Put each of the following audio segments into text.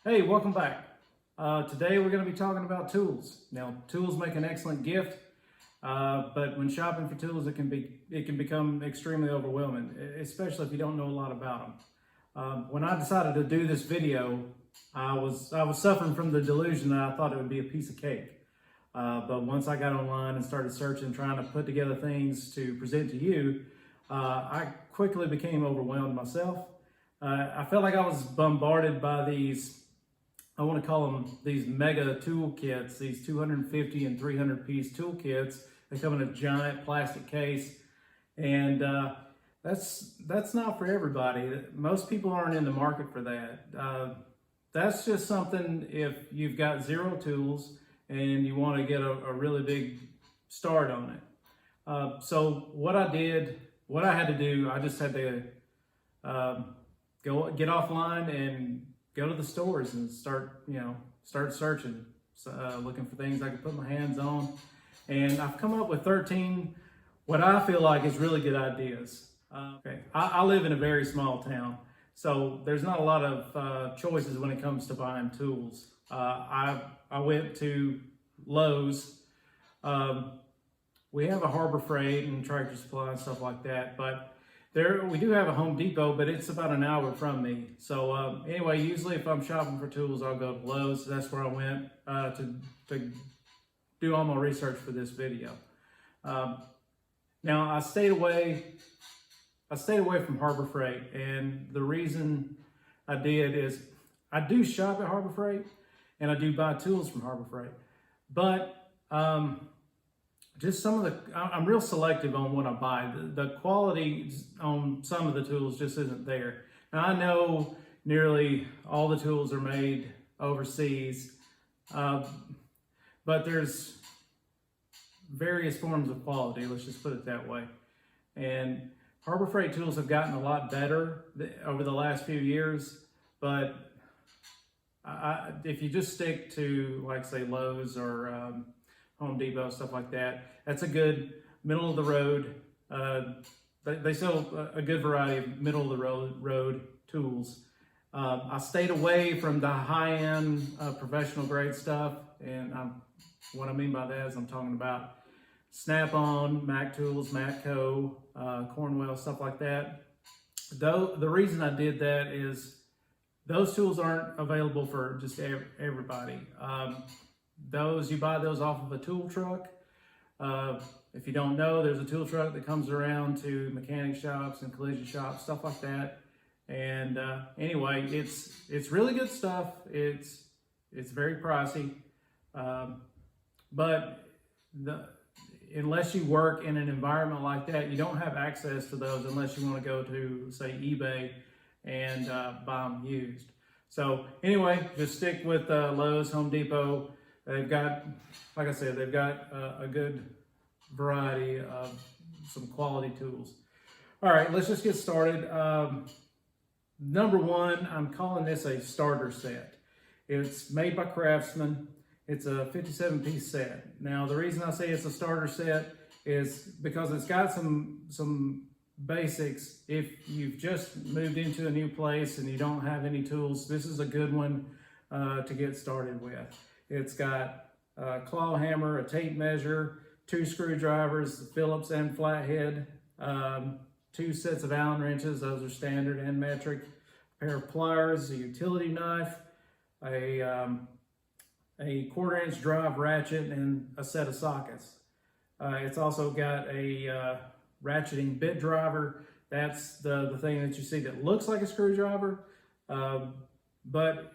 Hey, welcome back. Today we're going to be talking about tools. Now, tools make an excellent gift, but when shopping for tools, it can become extremely overwhelming, especially if you don't know a lot about them. When I decided to do this video, I was suffering from the delusion that I thought it would be a piece of cake. But once I got online and started searching, trying to put together things to present to you, I quickly became overwhelmed myself. I felt like I was bombarded by these, I want to call them these mega tool kits, these 250 and 300 piece tool kits. They come in a giant plastic case, and that's not for everybody. Most people aren't in the market for that. That's just something if you've got zero tools and you want to get a really big start on it. So what I had to do, I just had to get offline and go to the stores and start searching, looking for things I could put my hands on. And I've come up with 13 what I feel like is really good ideas. I live in a very small town, so there's not a lot of choices when it comes to buying tools. I went to Lowe's. We have a Harbor Freight and Tractor Supply and stuff like that, but we do have a Home Depot, but it's about an hour from me. So anyway, usually if I'm shopping for tools, I'll go to Lowe's. So that's where I went to do all my research for this video. Now I stayed away from Harbor Freight, and the reason I did is I do shop at Harbor Freight and I do buy tools from Harbor Freight, but just I'm real selective on what I buy. The quality on some of the tools just isn't there. Now I know nearly all the tools are made overseas, but there's various forms of quality, let's just put it that way. And Harbor Freight tools have gotten a lot better over the last few years, but if you just stick to, like, say, Lowe's or Home Depot, stuff like that, that's a good middle of the road. They sell a good variety of middle of the road tools. I stayed away from the high-end professional grade stuff, and what I mean by that is I'm talking about Snap-on, Mac Tools, Matco, Cornwell, stuff like that. Though the reason I did that is those tools aren't available for just everybody. You buy those off of a tool truck. If you don't know, there's a tool truck that comes around to mechanic shops and collision shops, stuff like that. And anyway, it's really good stuff. It's very pricey, but unless you work in an environment like that, you don't have access to those unless you want to go to, say, eBay and buy them used. So anyway, just stick with Lowe's, Home Depot. They've got, like I said, they've got a good variety of some quality tools. All right, let's just get started. Number one, I'm calling this a starter set. It's made by Craftsman. It's a 57-piece set. Now, the reason I say it's a starter set is because it's got some basics. If you've just moved into a new place and you don't have any tools, this is a good one to get started with. It's got a claw hammer, a tape measure, 2 screwdrivers, Phillips and flathead, 2 sets of Allen wrenches, those are standard and metric, a pair of pliers, a utility knife, a 1/4-inch drive ratchet, and a set of sockets. It's also got a ratcheting bit driver. That's the thing that you see that looks like a screwdriver, but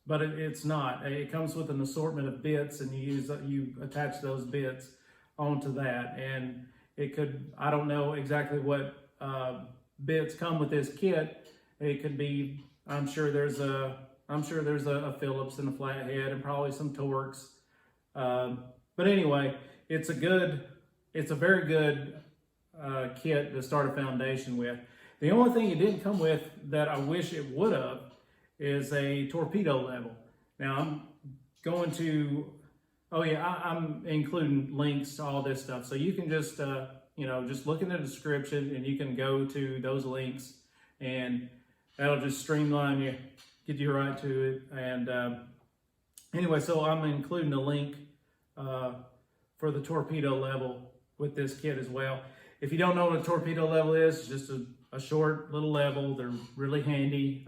it's not. It comes with an assortment of bits, and you attach those bits onto that. And it could, I don't know exactly what bits come with this kit. It could be, I'm sure there's a Phillips and a flathead and probably some Torx. But anyway, it's a very good kit to start a foundation with. The only thing it didn't come with that I wish it would have is a torpedo level. Now I'm going to, I'm including links to all this stuff. So you can just, just look in the description and you can go to those links and that'll just streamline you, get you right to it. And anyway, so I'm including a link for the torpedo level with this kit as well. If you don't know what a torpedo level is, it's just a short little level. They're really handy.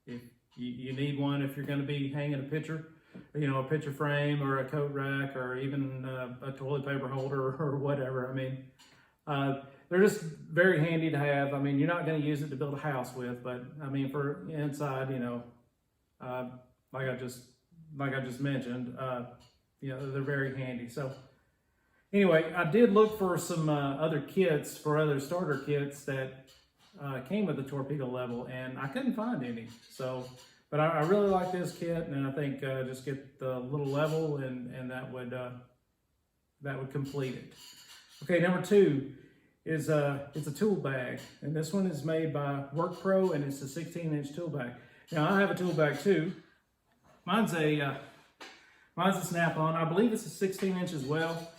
If you need one if you're going to be hanging a picture, a picture frame or a coat rack or even a toilet paper holder or whatever. I mean, they're just very handy to have. I mean, you're not going to use it to build a house with, but I mean, for inside, like I just mentioned, they're very handy. So anyway, I did look for some other starter kits that came with the torpedo level, and I couldn't find any. So, but I really like this kit, and I think just get the little level, and that would complete it. Okay, number 2 is it's a tool bag, and this one is made by Work Pro, and it's a 16-inch tool bag. Now I have a tool bag too. Mine's a snap-on. I believe it's a 16-inch as well.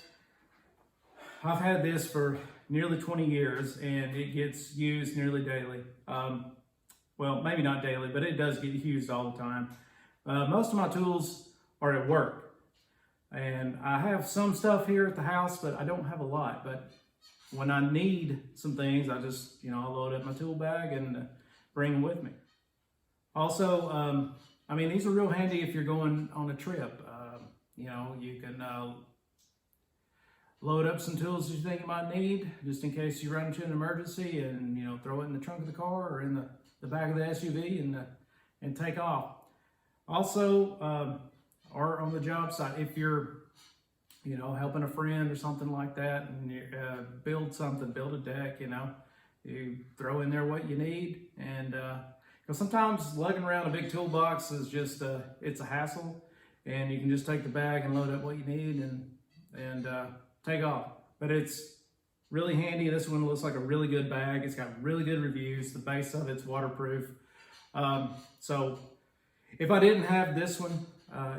I've had this for nearly 20 years, and it gets used nearly daily. Well, maybe not daily, but it does get used all the time. Most of my tools are at work, and I have some stuff here at the house, but I don't have a lot. But when I need some things, I just, I load up my tool bag and bring them with me. Also, I mean, these are real handy if you're going on a trip. You can load up some tools you think you might need, just in case you run into an emergency, and throw it in the trunk of the car or in the back of the SUV and take off. Also, or on the job site, if you're helping a friend or something like that, and you build a deck, you throw in there what you need, and because sometimes lugging around a big toolbox is just it's a hassle, and you can just take the bag and load up what you need and take off. But it's really handy. This one looks like a really good bag. It's got really good reviews. The base of it's waterproof. So if I didn't have this one,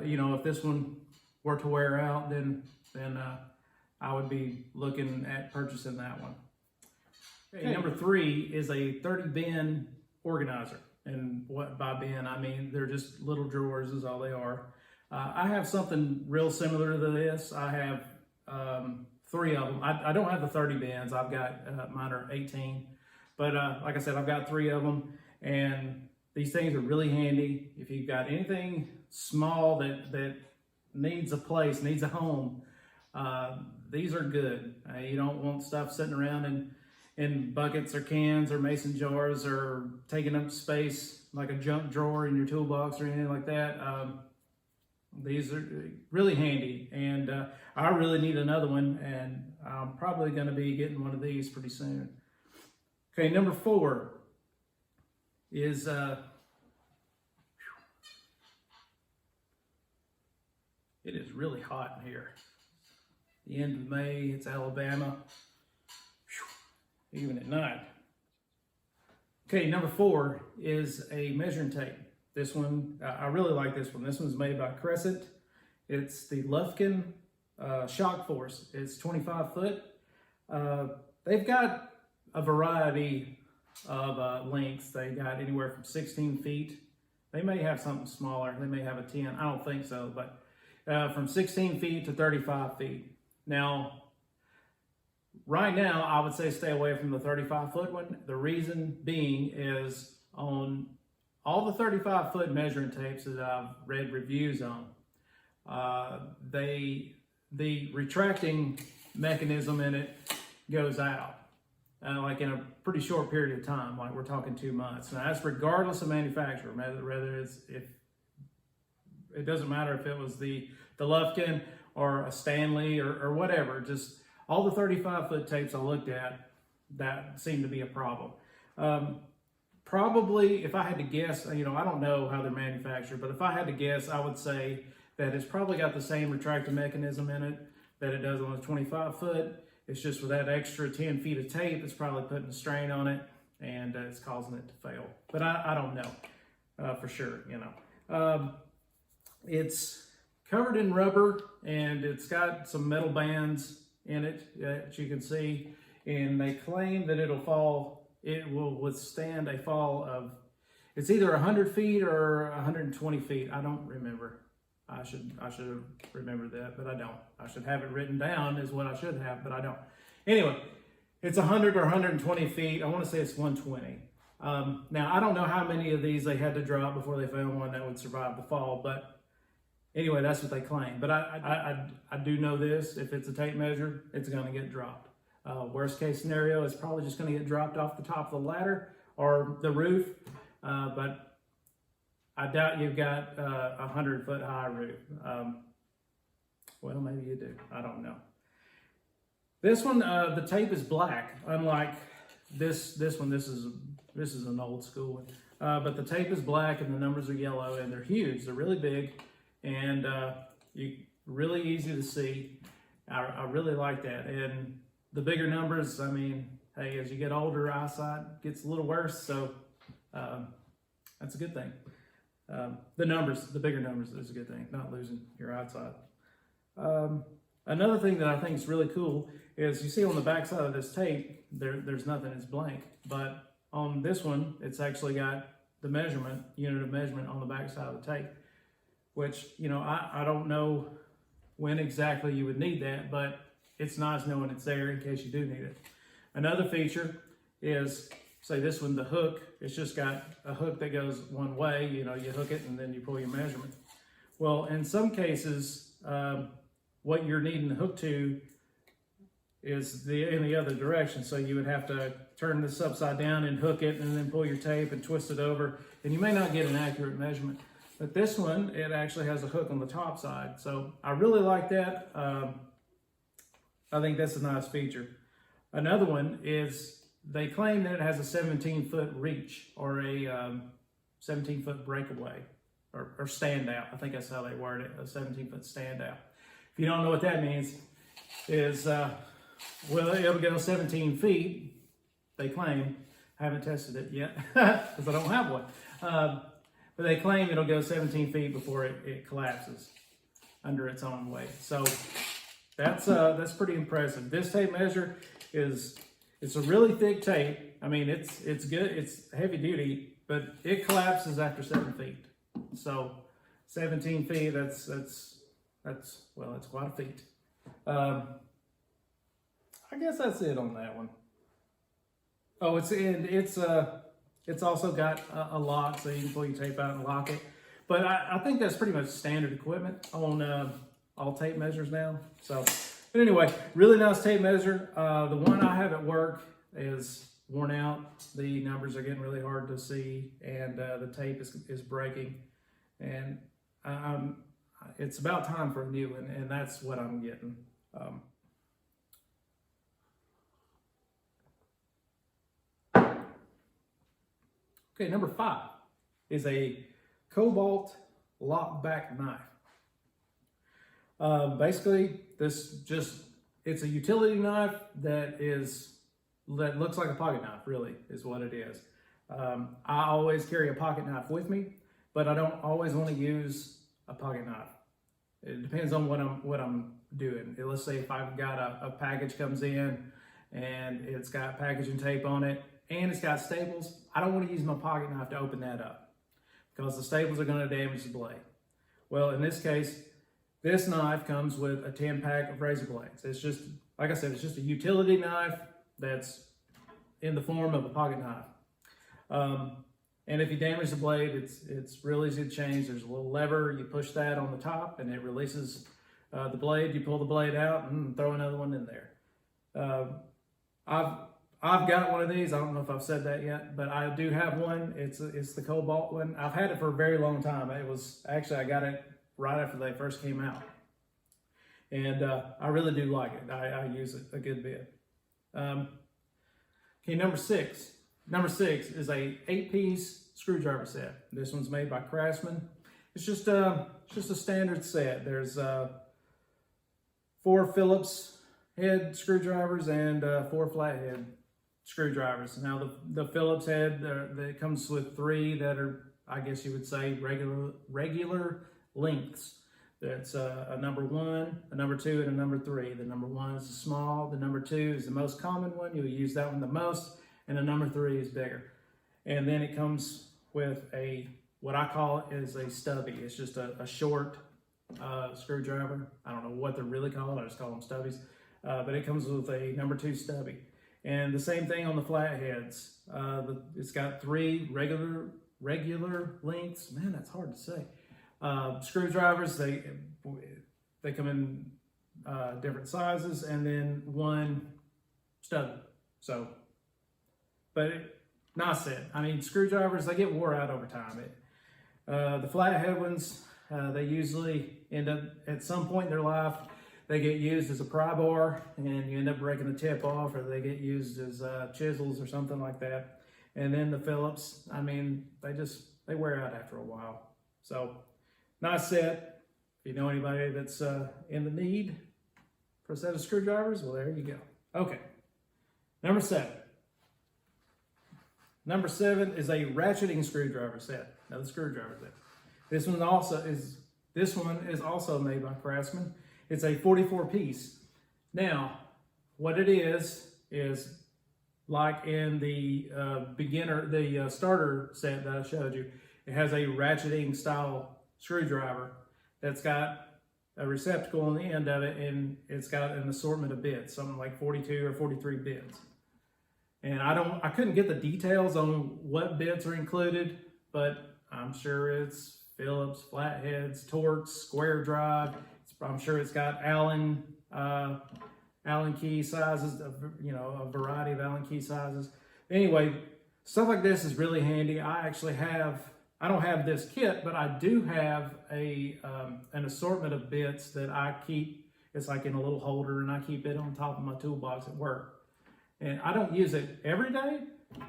if this one were to wear out, then I would be looking at purchasing that one. Okay. Number 3 is a 30 bin organizer. And what by bin, I mean, they're just little drawers is all they are. I have something real similar to this. I have 3 of them. I don't have the 30 bins. I've got, mine are 18. But like I said, I've got 3 of them. And these things are really handy. If you've got anything small that needs a place, needs a home, these are good. You don't want stuff sitting around in buckets or cans or mason jars or taking up space like a junk drawer in your toolbox or anything like that. These are really handy, and I really need another one, and I'm probably going to be getting one of these pretty soon. Okay, number 4 is it is really hot in here. The end of May, it's Alabama, even at night. Okay, number 4 is a measuring tape. This one, I really like this one. This one's made by Crescent. It's the Lufkin Shock Force. It's 25 foot. They've got a variety of lengths. They got anywhere from 16 feet. They may have something smaller. They may have a 10. I don't think so, but from 16 feet to 35 feet. Now, right now, I would say stay away from the 35 foot one. The reason being is on all the 35 foot measuring tapes that I've read reviews on, the retracting mechanism in it goes out, like in a pretty short period of time, like we're talking 2 months. Now that's regardless of manufacturer, whether it doesn't matter if it was the Lufkin or a Stanley or whatever, just all the 35 foot tapes I looked at, that seemed to be a problem. Probably, if I had to guess, I don't know how they're manufactured, but if I had to guess, I would say that it's probably got the same retracting mechanism in it that it does on the 25 foot. It's just with that extra 10 feet of tape, it's probably putting a strain on it, and it's causing it to fail. But I don't know for sure, It's covered in rubber, and it's got some metal bands in it that you can see, and they claim that it will withstand a fall of It's either 100 feet or 120 feet. I don't remember. I should have remembered that, but I don't. I should have it written down is what I should have, but I don't. Anyway, it's 100 or 120 feet. I want to say it's 120. Now, I don't know how many of these they had to drop before they found one that would survive the fall, but anyway, that's what they claim. But I do know this, if it's a tape measure, it's going to get dropped. Worst case scenario, it's probably just going to get dropped off the top of the ladder or the roof, but I doubt you've got a 100-foot high roof. Well, maybe you do. I don't know. This one, the tape is black, unlike this one. This is an old school one. But the tape is black and the numbers are yellow, and they're huge. They're really big, and really easy to see. I really like that. And the bigger numbers, I mean, hey, as you get older, eyesight gets a little worse, so that's a good thing. The bigger numbers is a good thing, not losing your eyesight. Another thing that I think is really cool is you see on the back side of this tape, there's nothing, it's blank. But on this one, it's actually got the unit of measurement on the back side of the tape, which, you know, I don't know when exactly you would need that, but it's nice knowing it's there in case you do need it. Another feature is, say this one, the hook, it's just got a hook that goes one way, you know, you hook it and then you pull your measurement. Well, in some cases, what you're needing the hook to is in the other direction. So you would have to turn this upside down and hook it and then pull your tape and twist it over. And you may not get an accurate measurement. But this one, it actually has a hook on the top side. So I really like that. I think that's a nice feature. Another one is they claim that it has a 17-foot reach or a 17-foot breakaway or standout. I think that's how they word it, a 17-foot standout. If you don't know what that means, is, well, it'll go 17 feet, they claim. I haven't tested it yet because I don't have one. But they claim it'll go 17 feet before it collapses under its own weight. So that's pretty impressive. This tape measure it's a really thick tape. I mean, it's good. It's heavy duty, but it collapses after 7 feet. So 17 feet, that's quite a feat. I guess that's it on that one. Oh, it's also got a lock, so you can pull your tape out and lock it. But I think that's pretty much standard equipment on all tape measures now. So, but anyway, really nice tape measure. The one I have at work is worn out. The numbers are getting really hard to see, and the tape is breaking. And it's about time for a new one, and that's what I'm getting. Okay, number 5 is a cobalt lock back knife. Basically, it's a utility knife that looks like a pocket knife, really, is what it is. I always carry a pocket knife with me, but I don't always want to use a pocket knife. It depends on what I'm doing. Let's say if I've got a package comes in and it's got packaging tape on it and it's got staples, I don't want to use my pocket knife to open that up because the staples are going to damage the blade. Well, in this case, this knife comes with a 10-pack of razor blades. It's just, like I said, it's just a utility knife that's in the form of a pocket knife. And if you damage the blade, it's real easy to change. There's a little lever, you push that on the top and it releases the blade. You pull the blade out and throw another one in there. I've got one of these. I don't know if I've said that yet, but I do have one. It's the Cobalt one. I've had it for a very long time. I got it right after they first came out. And I really do like it. I use it a good bit. Okay, number 6. Number 6 is a 8-piece screwdriver set. This one's made by Craftsman. It's just a standard set. There's 4 Phillips head screwdrivers and 4 flathead screwdrivers. Now the Phillips head, it comes with 3 that are, I guess you would say, regular lengths. That's a number 1, a number 2, and a number 3. The number 1 is the small. The number 2 is the most common one. You'll use that one the most. And the number 3 is bigger. And then it comes with what I call is a stubby. It's just a short screwdriver. I don't know what they're really called. I just call them stubbies. But it comes with a number 2 stubby. And the same thing on the flatheads. It's got 3 regular lengths. Man, that's hard to say. Screwdrivers, they come in different sizes, and then 1 stubby. So, but nice set. I mean, screwdrivers, they get wore out over time. The flathead ones, they usually end up at some point in their life, they get used as a pry bar, and you end up breaking the tip off, or they get used as chisels or something like that. And then the Phillips, I mean, they wear out after a while. So, nice set. If you know anybody that's in the need for a set of screwdrivers, well, there you go. Okay, number 7. Number 7 is a ratcheting screwdriver set. Another screwdriver set. This one is also made by Craftsman. It's a 44 piece. Now, what it is like in the starter set that I showed you. It has a ratcheting style screwdriver that's got a receptacle on the end of it, and it's got an assortment of bits, something like 42 or 43 bits. And I couldn't get the details on what bits are included, but I'm sure it's Phillips, flatheads, Torx, square drive. I'm sure it's got Allen key sizes, a variety of Allen key sizes. Anyway, stuff like this is really handy. I don't have this kit, but I do have an assortment of bits that I keep. It's like in a little holder, and I keep it on top of my toolbox at work. And I don't use it every day,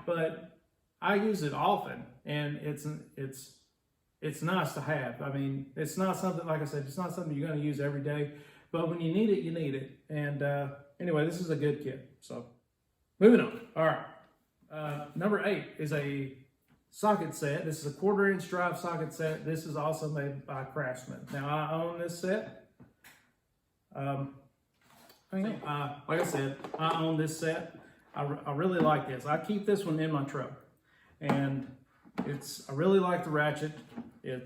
but I use it often, and it's nice to have. I mean, it's not something, like I said, it's not something you're going to use every day, but when you need it, you need it. And anyway, this is a good kit. So, moving on. All right. Number 8 is a socket set. This is a 1/4-inch drive socket set. This is also made by Craftsman. Now, I own this set. Like I said, I own this set. I really like this. I keep this one in my truck, and I really like the ratchet. And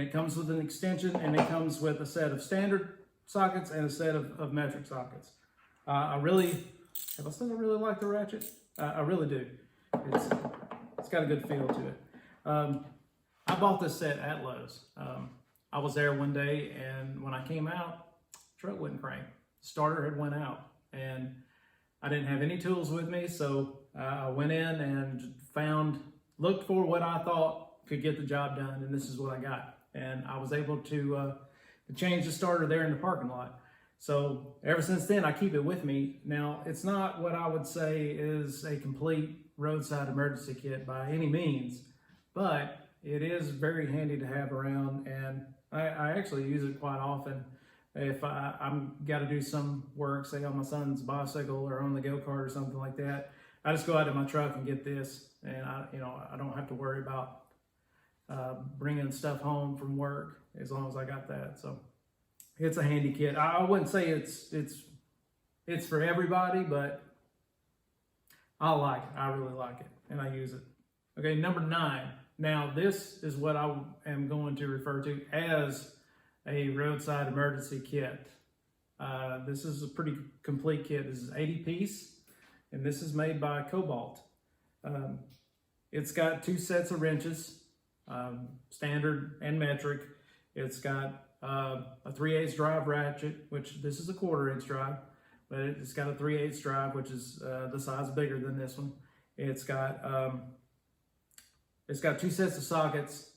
it comes with an extension, and it comes with a set of standard sockets and a set of metric sockets. Have I said I really like the ratchet? I really do. It's got a good feel to it. I bought this set at Lowe's. I was there one day, and when I came out, the truck wouldn't crank. The starter had went out, and I didn't have any tools with me, so I went in and looked for what I thought could get the job done, and this is what I got. And I was able to change the starter there in the parking lot. So ever since then, I keep it with me. Now, it's not what I would say is a complete roadside emergency kit by any means, but it is very handy to have around, and I actually use it quite often. If I'm got to do some work, say on my son's bicycle or on the go-kart or something like that, I just go out to my truck and get this, and I don't have to worry about bringing stuff home from work as long as I got that. So it's a handy kit. I wouldn't say it's for everybody, but I like it. I really like it, and I use it. Okay, number 9. Now this is what I am going to refer to as a roadside emergency kit. This is a pretty complete kit. This is 80 piece, and this is made by Cobalt. It's got 2 sets of wrenches, standard and metric. It's got a 3/8 drive ratchet, which this is a 1/4-inch drive, but it's got a 3/8 drive, which is the size bigger than this one. It's got 2 sets of sockets,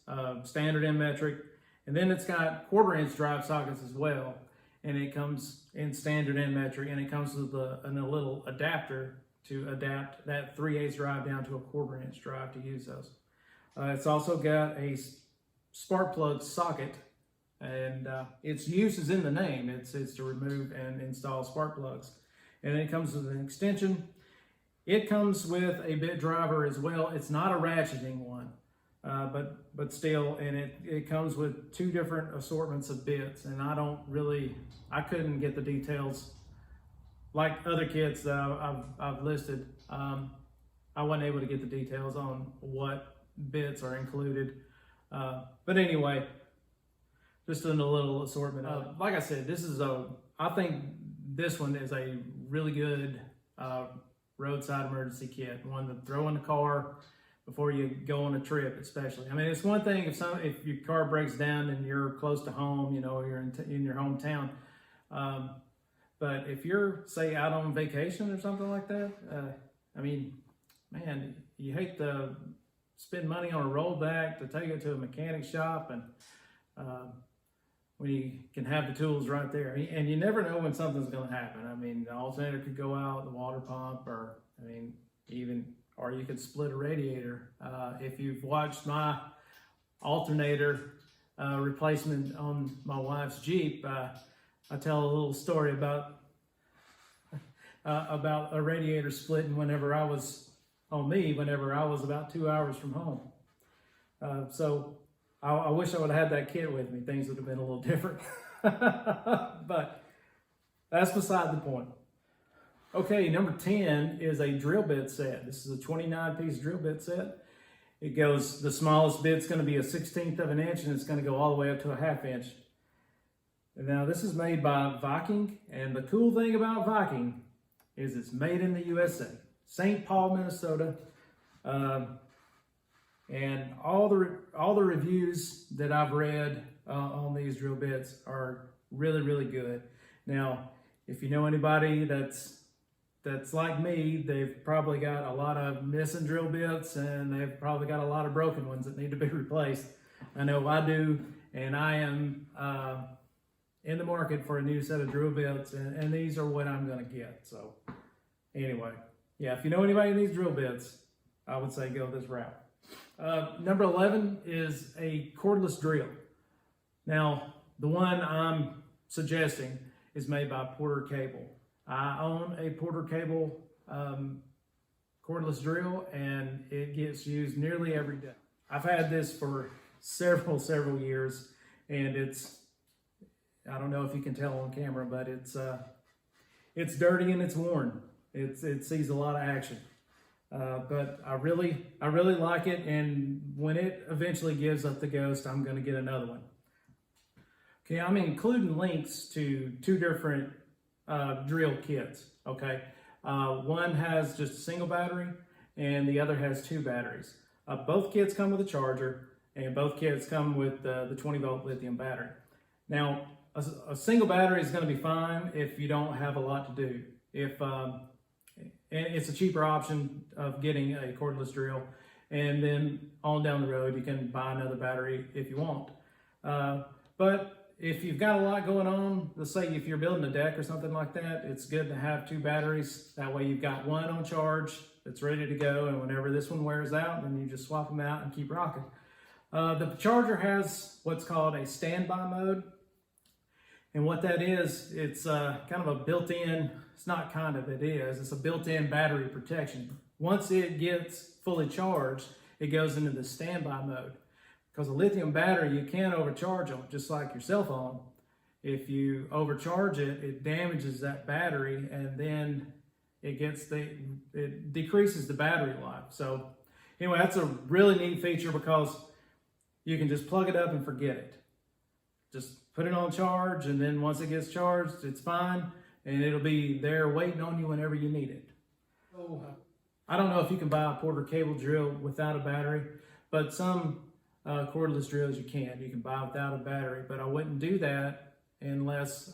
standard and metric. And then it's got 1/4-inch drive sockets as well, and it comes in standard and metric, and it comes with a little adapter to adapt that 3/8 drive down to a 1/4-inch drive to use those. It's also got a spark plug socket, and its use is in the name. It's to remove and install spark plugs, and it comes with an extension. It comes with a bit driver as well. It's not a ratcheting one. But still, and it comes with 2 different assortments of bits, and I couldn't get the details like other kits that I've listed. I wasn't able to get the details on what bits are included. But anyway, just in a little assortment. Like I said, I think this one is a really good roadside emergency kit, one to throw in the car before you go on a trip, especially. I mean, it's one thing if your car breaks down and you're close to home, you know, you're in your hometown. But if you're, say, out on vacation or something like that, I mean, man, you hate to spend money on a rollback to take it to a mechanic shop, and when you can have the tools right there. And you never know when something's going to happen. I mean, the alternator could go out, the water pump, or or you could split a radiator. If you've watched my alternator replacement on my wife's Jeep, I tell a little story about a radiator splitting whenever I was about 2 hours from home. So I wish I would have had that kit with me. Things would have been a little different. But that's beside the point. Okay, number 10 is a drill bit set. This is a 29-piece drill bit set. It goes, the smallest bit's going to be a 1/16 of an inch, and it's going to go all the way up to a 1/2 inch. And now this is made by Viking, and the cool thing about Viking is it's made in the USA, St. Paul, Minnesota. And all the reviews that I've read on these drill bits are really, really good. Now, if you know anybody that's like me, they've probably got a lot of missing drill bits, and they've probably got a lot of broken ones that need to be replaced. I know I do, and I am in the market for a new set of drill bits, and these are what I'm going to get. So anyway, yeah, if you know anybody who needs drill bits, I would say go this route. Number 11 is a cordless drill. Now, the one I'm suggesting is made by Porter Cable. I own a Porter Cable cordless drill, and it gets used nearly every day. I've had this for several years, and I don't know if you can tell on camera, but it's dirty and it's worn. It sees a lot of action. But I really like it, and when it eventually gives up the ghost, I'm going to get another one. Okay, I'm including links to 2 different drill kits. Okay, one has just a single battery, and the other has 2 batteries. Both kits come with a charger, and both kits come with the 20-volt lithium battery. Now, a single battery is going to be fine if you don't have a lot to do. And it's a cheaper option of getting a cordless drill, and then on down the road you can buy another battery if you want. But if you've got a lot going on, let's say if you're building a deck or something like that, it's good to have 2 batteries. That way you've got one on charge that's ready to go, and whenever this one wears out, then you just swap them out and keep rocking. The charger has what's called a standby mode. And what that is, it's kind of a built-in, it's not kind of, it is, it's a built-in battery protection. Once it gets fully charged, it goes into the standby mode. Because a lithium battery, you can't overcharge them, just like your cell phone. If you overcharge it, it damages that battery, and then it decreases the battery life. So anyway, that's a really neat feature because you can just plug it up and forget it. Just put it on charge, and then once it gets charged, it's fine, and it'll be there waiting on you whenever you need it. So, I don't know if you can buy a Porter Cable drill without a battery, but some cordless drills you can. You can buy without a battery, but I wouldn't do that unless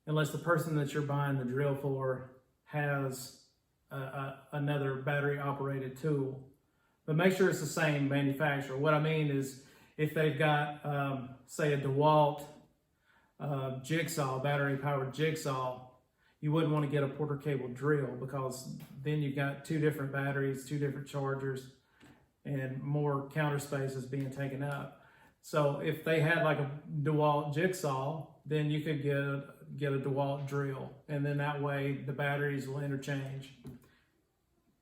the person that you're buying the drill for has another battery-operated tool. But make sure it's the same manufacturer. What I mean is, if they've got, say, a DeWalt jigsaw, battery-powered jigsaw, you wouldn't want to get a Porter Cable drill, because then you've got 2 different batteries, 2 different chargers, and more counter space is being taken up. So if they had like a DeWalt jigsaw, then you could get a DeWalt drill, and then that way the batteries will interchange.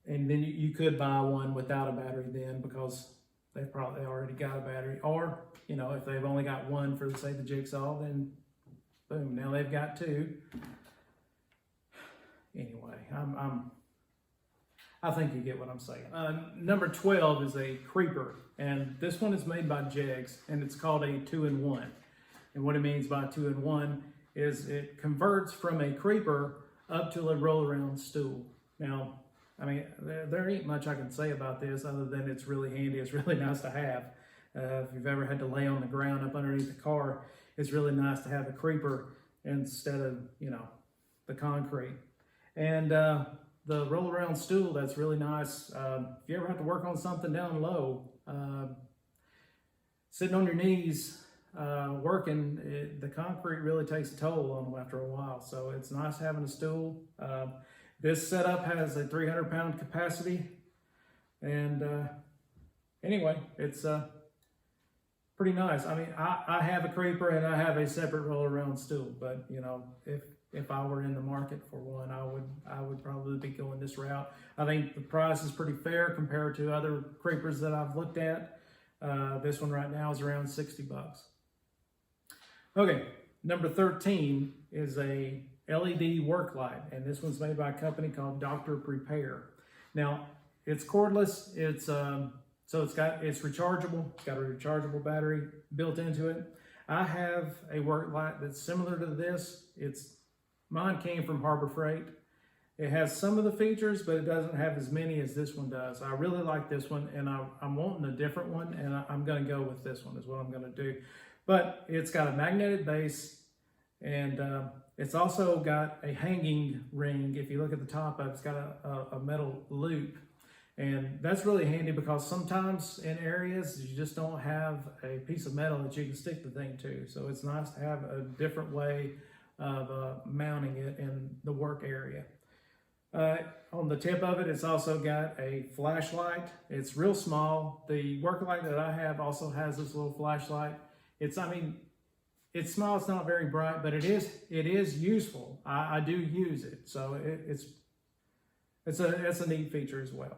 And then you could buy one without a battery then, because they've probably already got a battery. Or, you know, if they've only got one for, say, the jigsaw, then boom, now they've got 2. Anyway, I think you get what I'm saying. Number 12 is a creeper, and this one is made by Jegs, and it's called a 2-in-1. And what it means by 2-in-1 is it converts from a creeper up to a roll-around stool. Now, I mean, there ain't much I can say about this other than it's really handy. It's really nice to have. If you've ever had to lay on the ground up underneath the car, it's really nice to have a creeper instead of, you know, the concrete. And the roll around stool, that's really nice. If you ever have to work on something down low, sitting on your knees working, the concrete really takes a toll on them after a while. So it's nice having a stool. This setup has a 300-pound capacity. And anyway, it's pretty nice. I mean, I have a creeper and I have a separate roll around stool, but you know, if I were in the market for one, I would probably be going this route. I think the price is pretty fair compared to other creepers that I've looked at. This one right now is around 60 bucks. Okay, number 13 is a LED work light, and this one's made by a company called Dr. Prepare. Now, it's cordless. It's it's rechargeable. It's got a rechargeable battery built into it. I have a work light that's similar to this. Mine came from Harbor Freight. It has some of the features, but it doesn't have as many as this one does. I really like this one, and I'm wanting a different one, and I'm going to go with this one is what I'm going to do. But it's got a magnetic base, and it's also got a hanging ring. If you look at the top of it, it's got a metal loop. And that's really handy because sometimes in areas you just don't have a piece of metal that you can stick the thing to. So it's nice to have a different way of mounting it in the work area. On the tip of it, it's also got a flashlight. It's real small. The work light that I have also has this little flashlight. It's small, it's not very bright, but it is useful. I do use it. So it's a neat feature as well.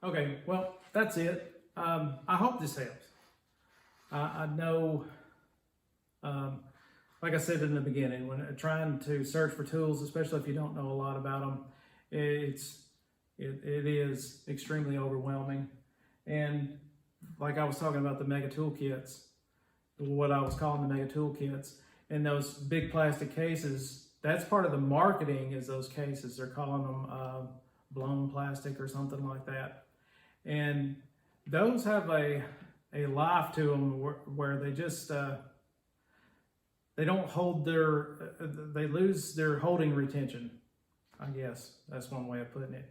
Okay, well, that's it. I hope this helps. I know, like I said in the beginning, when trying to search for tools, especially if you don't know a lot about them, it is extremely overwhelming. And like I was talking about the mega tool kits, what I was calling the mega tool kits, and those big plastic cases, that's part of the marketing is those cases. They're calling them blown plastic or something like that. And those have a life to them where they just, they don't hold they lose their holding retention. I guess that's one way of putting it.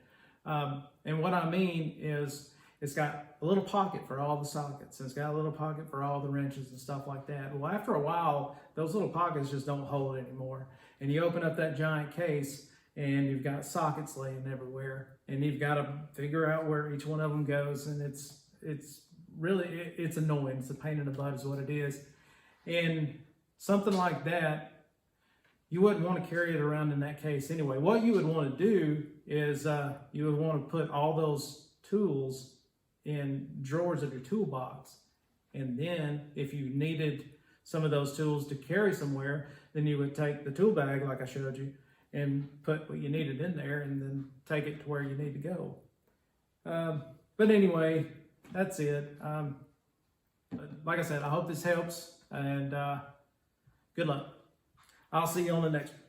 And what I mean is it's got a little pocket for all the sockets. And it's got a little pocket for all the wrenches and stuff like that. Well, after a while, those little pockets just don't hold anymore. And you open up that giant case and you've got sockets laying everywhere. And you've got to figure out where each one of them goes. And it's annoying. It's a pain in the butt is what it is. And something like that, you wouldn't want to carry it around in that case anyway. What you would want to do is you would want to put all those tools in drawers of your toolbox. And then if you needed some of those tools to carry somewhere, then you would take the tool bag like I showed you and put what you needed in there and then take it to where you need to go. But anyway, that's it. Like I said, I hope this helps, and good luck. I'll see you on the next one.